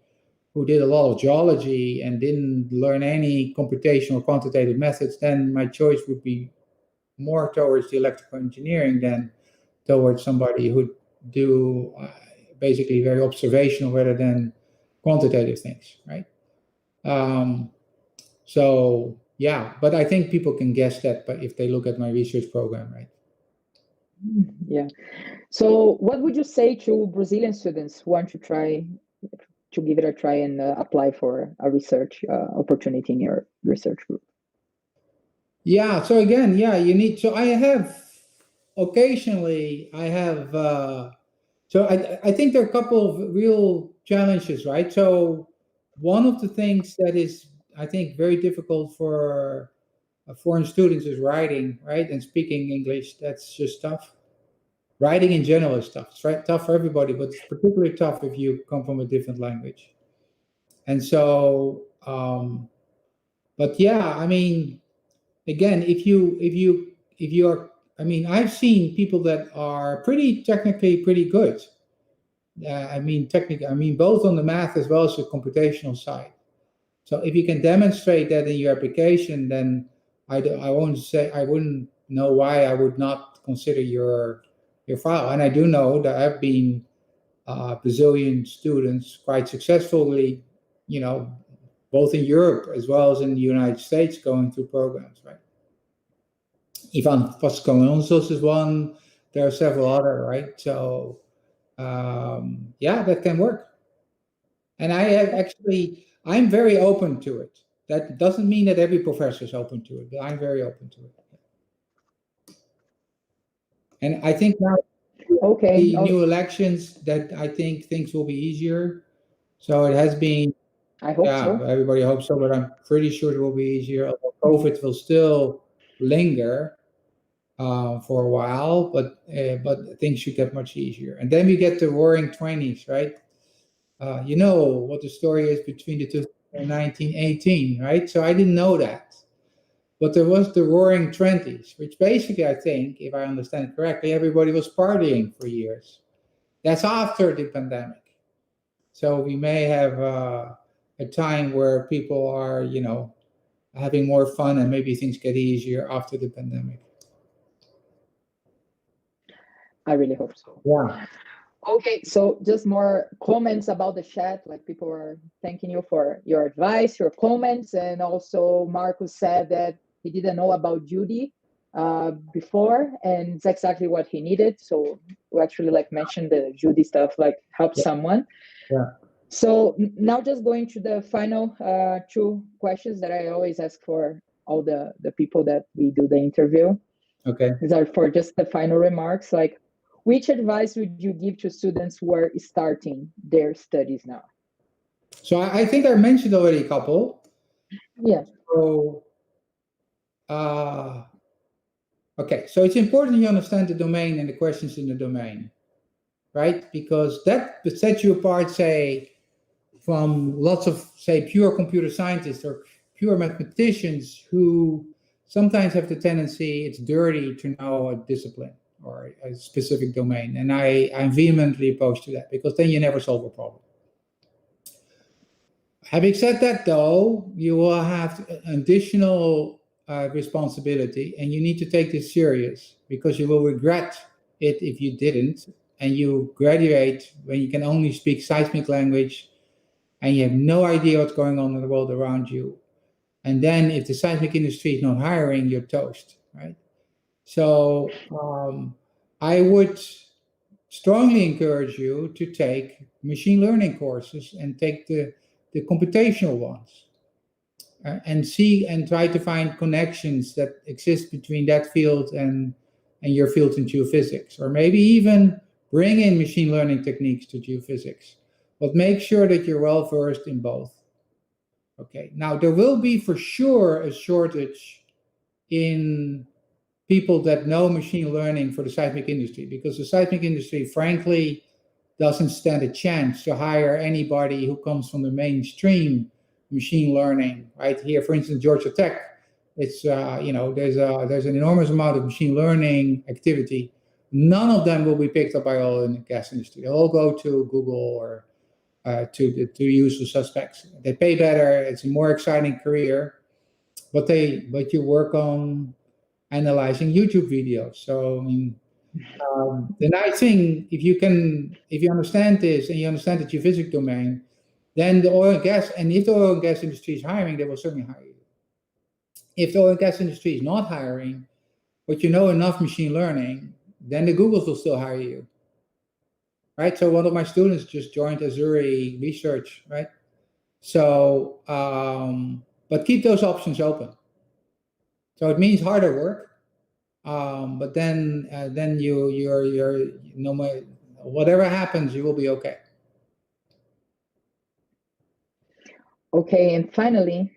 who did a lot of geology and didn't learn any computational quantitative methods, then my choice would be more towards the electrical engineering than towards somebody who do basically very observational rather than quantitative things, right? So yeah, but I think people can guess that, but if they look at my research program, right? Yeah. So what would you say to Brazilian students who want to give it a try and apply for a research opportunity in your research group? Yeah. So again, yeah, occasionally I have, so I think there are a couple of real challenges, right? So one of the things that is, I think, very difficult for foreign students is writing, right? And speaking English, that's just tough. Writing in general is tough. It's tough for everybody, but it's particularly tough if you come from a different language. And so, but yeah, I mean, again, if you are, I mean, I've seen people that are technically pretty good, I mean technical. I mean both on the math as well as the computational side. So if you can demonstrate that in your application, then I wouldn't know why I would not consider your file. And I do know that I've been Brazilian students quite successfully, both in Europe as well as in the United States, going through programs, right? Ivan Vasconcelos is one. There are several other, right? So, that can work. And I'm very open to it. That doesn't mean that every professor is open to it, but I'm very open to it. And I think now, the new elections, that I think things will be easier. So it has been. I hope so. Everybody hopes so, but I'm pretty sure it will be easier. Although COVID will still linger for a while, but things should get much easier. And then we get the Roaring 20s, right? You know what the story is between the two and 1918, right? So I didn't know that. But there was the Roaring 20s, which basically, I think, if I understand it correctly, everybody was partying for years. That's after the pandemic. So we may have a time where people are, having more fun, and maybe things get easier after the pandemic. I really hope so. Yeah. Okay, so just more comments about the chat. Like, people are thanking you for your advice, your comments, and also Marcus said that he didn't know about Judy before, and it's exactly what he needed. So we actually mentioned the Judy stuff, help someone. Yeah. So now just going to the final two questions that I always ask for all the people that we do the interview. Okay. These are for just the final remarks. Which advice would you give to students who are starting their studies now? So I think I mentioned already a couple. Yeah. So, okay. So it's important you understand the domain and the questions in the domain, right? Because that sets you apart, say, from lots of, say, pure computer scientists or pure mathematicians who sometimes have the tendency, it's dirty to know a discipline or a specific domain. And I'm vehemently opposed to that, because then you never solve a problem. Having said that, though, you will have additional responsibility, and you need to take this serious, because you will regret it if you didn't, and you graduate when you can only speak seismic language, and you have no idea what's going on in the world around you. And then if the seismic industry is not hiring, you're toast, right? So I would strongly encourage you to take machine learning courses and take the computational ones, and see and try to find connections that exist between that field and your field in geophysics, or maybe even bring in machine learning techniques to geophysics. But make sure that you're well versed in both. Okay, now there will be for sure a shortage in people that know machine learning for the seismic industry, because the seismic industry, frankly, doesn't stand a chance to hire anybody who comes from the mainstream machine learning. Right here, for instance, Georgia Tech, it's there's an enormous amount of machine learning activity. None of them will be picked up by oil and gas industry. They'll all go to Google or to usual suspects. They pay better. It's a more exciting career, but you work on analyzing YouTube videos. So I mean, the nice thing, if you understand this and you understand the geophysics domain, then the oil and gas, and if the oil and gas industry is hiring, they will certainly hire you. If the oil and gas industry is not hiring, but you know enough machine learning, then the Googles will still hire you. Right? So one of my students just joined Azuri Research, right? So, but keep those options open. So it means harder work, but then you're no matter whatever happens, you will be okay. Okay, and finally,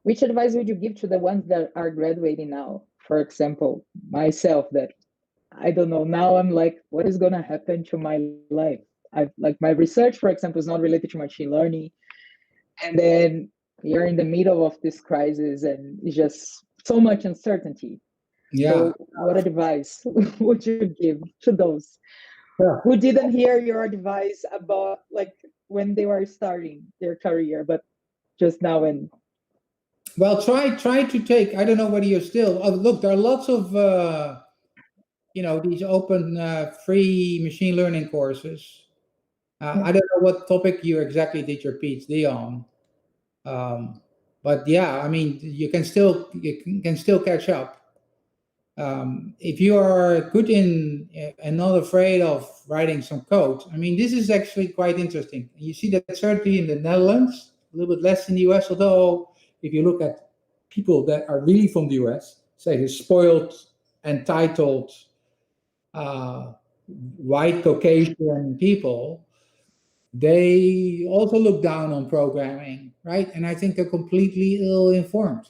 which advice would you give to the ones that are graduating now? For example, myself, that I don't know, now I'm what is going to happen to my life? My research, for example, is not related to machine learning. And then you're in the middle of this crisis and it's just so much uncertainty. Yeah. So what advice would you give to those who didn't hear your advice about like when they were starting their career, but just now and well, try to take, I don't know whether you're still, look, there are lots of these open free machine learning courses. I don't know what topic you exactly did your PhD on, but yeah, I mean, you can still catch up. If you are good in and not afraid of writing some code, I mean, this is actually quite interesting. You see that certainly in the Netherlands, a little bit less in the US, although if you look at people that are really from the US, say the spoiled, entitled, white Caucasian people, they also look down on programming, right? And I think they're completely ill-informed.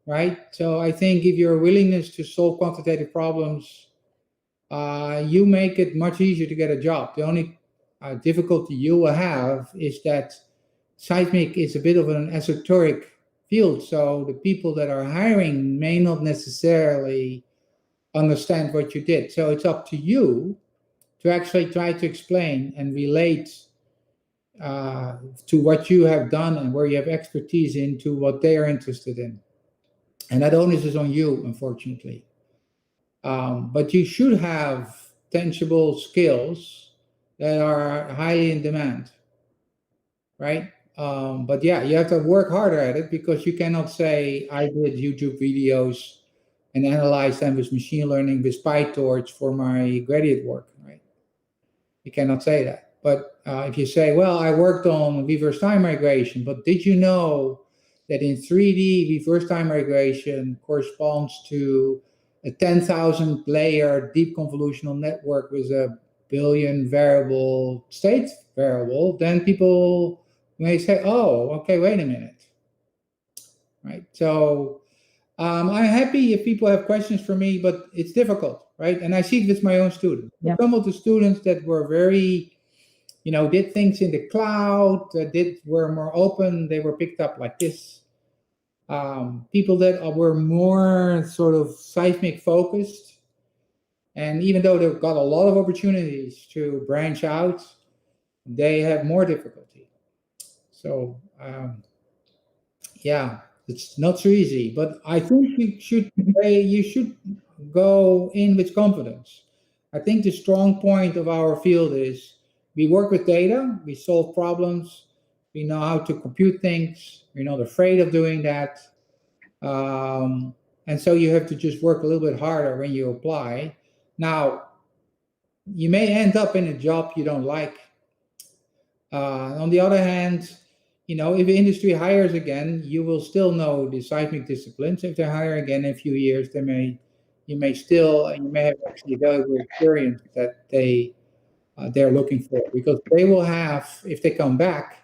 Right? So I think if your willingness to solve quantitative problems, you make it much easier to get a job. The only difficulty you will have is that seismic is a bit of an esoteric field. So the people that are hiring may not necessarily understand what you did. So it's up to you to actually try to explain and relate to what you have done and where you have expertise into what they are interested in. And that onus is on you, unfortunately. But you should have tangible skills that are highly in demand, right? But yeah, you have to work harder at it, because you cannot say, I did YouTube videos and analyze them with machine learning with PyTorch for my graduate work, right? You cannot say that. But if you say, well, I worked on reverse time migration, but did you know that in 3D, reverse time migration corresponds to a 10,000 layer deep convolutional network with a billion variable state variable, then people may say, oh, okay, wait a minute, right? So I'm happy if people have questions for me, but it's difficult, right? And I see it with my own students. Yeah. Some of the students that were very, did things in the cloud, were more open, they were picked up like this. People that were more sort of seismic focused, and even though they've got a lot of opportunities to branch out, they have more difficulty. So yeah, it's not so easy, but I think you should go in with confidence. I think the strong point of our field is we work with data, we solve problems, we know how to compute things, we're not afraid of doing that. And so you have to just work a little bit harder when you apply. Now, you may end up in a job you don't like. On the other hand, if the industry hires again, you will still know the seismic disciplines. If they hire again in a few years, you may have actually a valuable experience that they're looking for, because they will have, if they come back,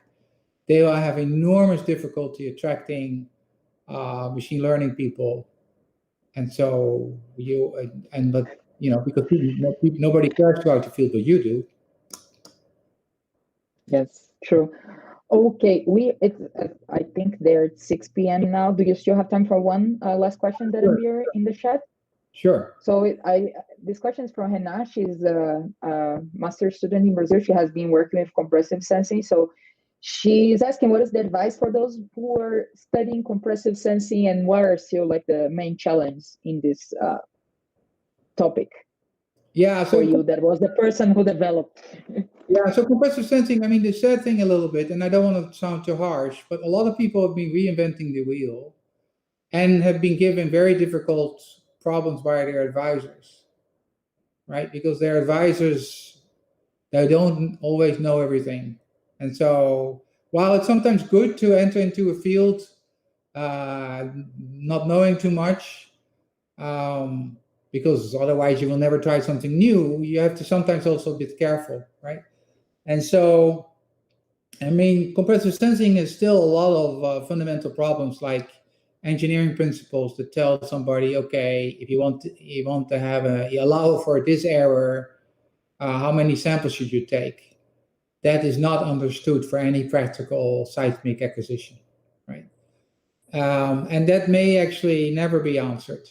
they will have enormous difficulty attracting machine learning people. And so because nobody cares about the field, but you do. Yes, true. Okay, I think they're 6 p.m. now. Do you still have time for one last question that appeared in the chat? Sure. So this question is from Hannah. She's a master's student in Brazil. She has been working with compressive sensing. So she's asking, what is the advice for those who are studying compressive sensing, and what are still like the main challenge in this topic? Yeah, so for you, that was the person who developed. Yeah, so compressive sensing, I mean, the sad thing a little bit, and I don't want to sound too harsh, but a lot of people have been reinventing the wheel and have been given very difficult problems by their advisors, right? Because their advisors, they don't always know everything. And so while it's sometimes good to enter into a field not knowing too much, because otherwise you will never try something new, you have to sometimes also be careful, right? And so, I mean, compressive sensing is still a lot of fundamental problems, like engineering principles that tell somebody, okay, if you want to have you allow for this error, how many samples should you take? That is not understood for any practical seismic acquisition, right? And that may actually never be answered.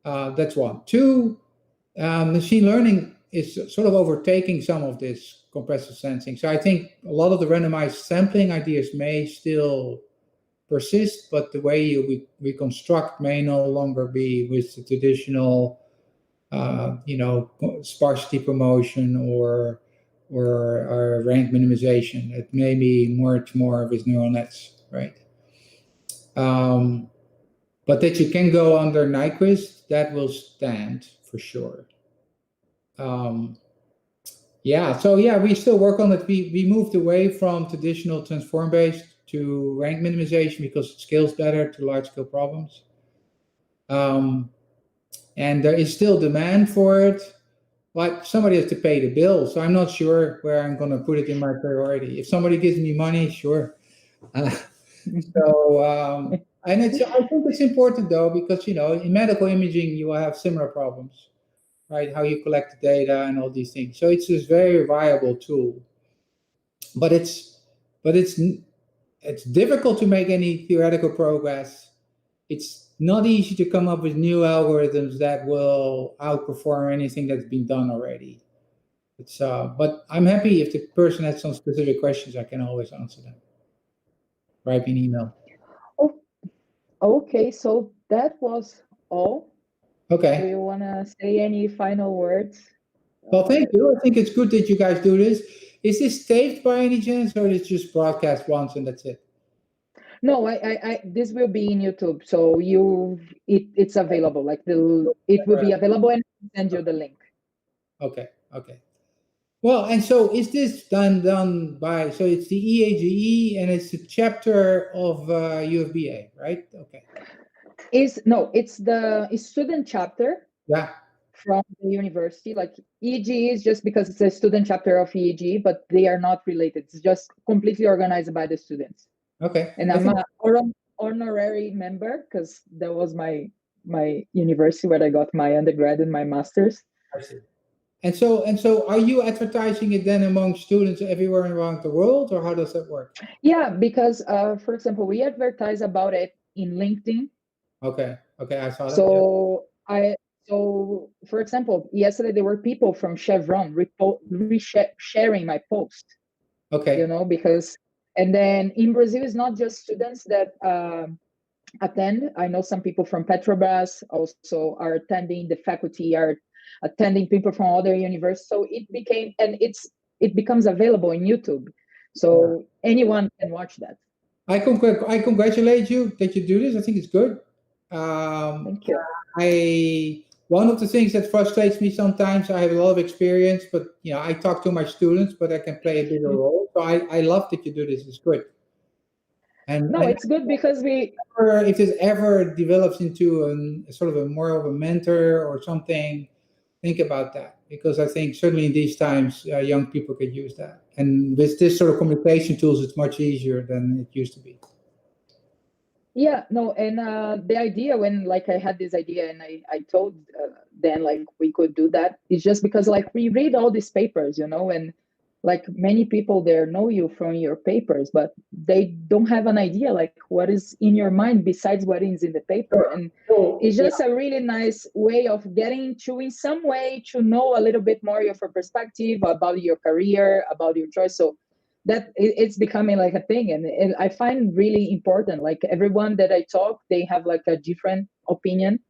That's one. Two, machine learning is sort of overtaking some of this compressive sensing. So I think a lot of the randomized sampling ideas may still persist, but the way you reconstruct may no longer be with the traditional, sparsity promotion or rank minimization. It may be much more with neural nets, right? But that you can go under Nyquist, that will stand for sure. We still work on it. We moved away from traditional transform-based to rank minimization because it scales better to large-scale problems. And there is still demand for it, but somebody has to pay the bill. So I'm not sure where I'm going to put it in my priority. If somebody gives me money, sure. I think it's important though, because, in medical imaging, you will have similar problems, right? How you collect the data and all these things. So it's this very viable tool, but it's difficult to make any theoretical progress. It's not easy to come up with new algorithms that will outperform anything that's been done already. But I'm happy if the person has some specific questions, I can always answer them. Write me an email. Oh, okay, so that was all. Okay. Do you want to say any final words? Well, thank you. I think it's good that you guys do this. Is this taped by any chance, or is it just broadcast once and that's it? No, I this will be in YouTube, so it's available. Like it will be available, and I'll send you the link. Okay. Well, and so is this done by? So it's the EAGE, and it's a chapter of UFBA, right? Okay. It's the student chapter. Yeah. From the university. Like EEG is just because it's a student chapter of EEG, but they are not related. It's just completely organized by the students. Okay. And I'm an honorary member because that was my university where I got my undergrad and my master's. I see. And so are you advertising it then among students everywhere around the world, or how does that work? Yeah, because for example, we advertise about it in LinkedIn. Okay, I saw that. So for example, yesterday there were people from Chevron sharing my post. Okay. Because, and then in Brazil, it's not just students that attend. I know some people from Petrobras also are attending. The faculty are attending, people from other universities. So it becomes available in YouTube. So anyone can watch that. I congratulate you that you do this. I think it's good. Thank you. One of the things that frustrates me sometimes, I have a lot of experience, but I talk to my students, but I can play a bigger role. So I love that you do this. It's good. It's good because if this ever develops into a sort of a more of a mentor or something, think about that, because I think certainly in these times, young people could use that. And with this sort of communication tools, it's much easier than it used to be. Yeah, no, and the idea when I had this idea and I told Dan we could do that is just because we read all these papers, and many people there know you from your papers, but they don't have an idea what is in your mind besides what is in the paper. And it's just a really nice way of getting to, in some way, to know a little bit more of your perspective about your career, about your choice. So that it's becoming a thing, and I find really important. Everyone that I talk, they have a different opinion,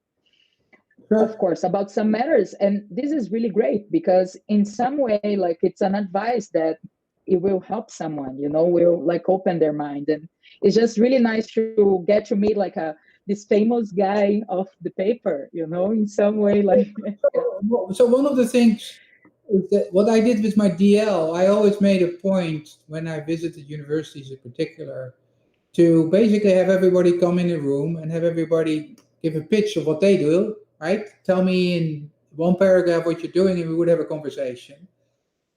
of course, about some matters, and this is really great because in some way, it's an advice that it will help someone, will open their mind, and it's just really nice to get to meet this famous guy of the paper, in some way. So one of the things that what I did with my DL, I always made a point when I visited universities in particular to basically have everybody come in a room and have everybody give a pitch of what they do, right? Tell me in one paragraph what you're doing, and we would have a conversation.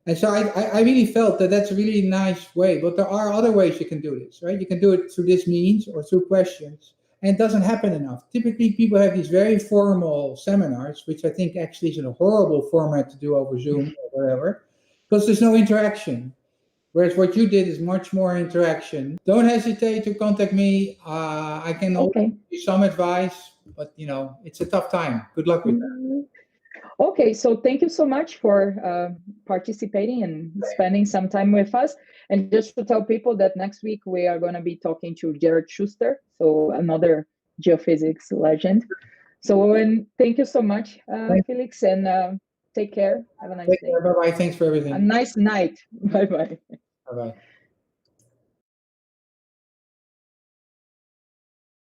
And so I really felt that that's a really nice way, but there are other ways you can do this, right? You can do it through this means or through questions, and it doesn't happen enough. Typically, people have these very formal seminars, which I think actually is a horrible format to do over Zoom or whatever, because there's no interaction. Whereas what you did is much more interaction. Don't hesitate to contact me. I can give you some advice, but it's a tough time. Good luck with that. Okay, so thank you so much for participating and spending some time with us. And just to tell people that next week we are going to be talking to Jared Schuster, so another geophysics legend. So, and thank you so much, Felix, and take care. Have a nice day. Bye-bye. Thanks for everything. A nice night. Bye-bye. Bye-bye.